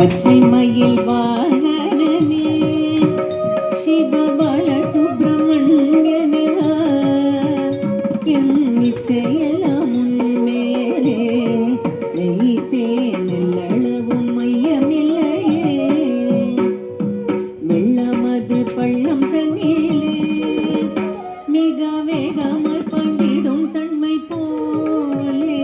பச்சை மயில் வாகனனே சிவபால சுப்பிரமணியனே என் நிச்சயெல்லாம் உன்மேலே வைத்தேன் எல்லளவும் மையமில்லையே வெள்ளமது பள்ளம் தண்ணிலே மிக வேகமாய் பங்கிடும் தன்மை போலே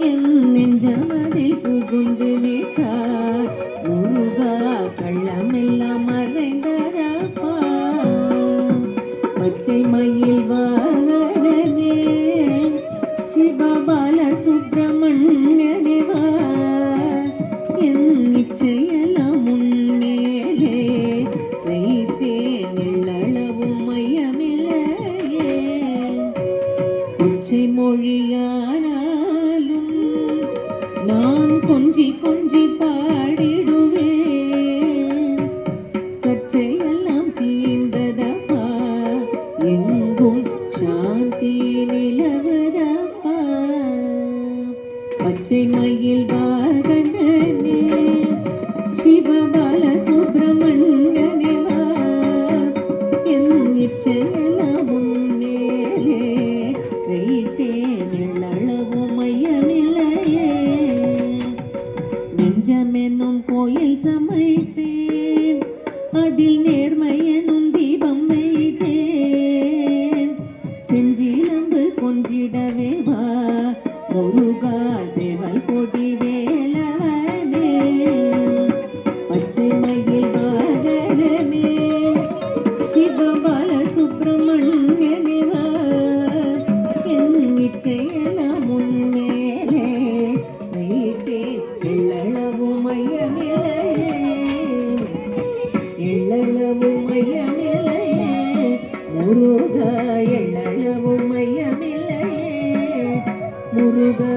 என் நெஞ்சமதில் புகுந்து விட்டார் முருகா கள்ளமெல்லாம் மறைந்ததப்பா பச்சை மயில் வாகனனே சிவபால சுப்பிரமணியனே என் நிச்சயெல்லாம் உன்மேலே வைத்தேன் எள்ளளவும் மையமில்லையே கொச்சை மொழியானாலும் நான் கொஞ்சி கொஞ்சி பாடிடுவேன் சர்ச்சையெல்லாம் தீர்ந்ததப்பா எங்கும் சாந்தி நிலவதப்பா பச்சை மயில் வாகனனே சிவபால சுப்பிரமணியனே என் நிச்சயெல்லாம் உன்மேலே வைத்தேன் எள்ளளவும் மையமில்லையே நெஞ்சமென்னும் கோயில் சமைத்தேன் அதில் நேர்மை எனும் தீபம் வைத்தேன் செஞ்சிலம்பு கொஞ்சிடவே வா முருகா சேவல் கொடி வேலவனே பச்சை மயில் வாகனனே சிவபால சுப்பிரமணியனே என் நிச்சயெல்லாம் உன்மேலே வைத்தேன் எள்ளளவும் மையமில்லையே எள்ளளவும் மையமில்லையே முருகா எள்ளளவும் மையமில்லையே முருகா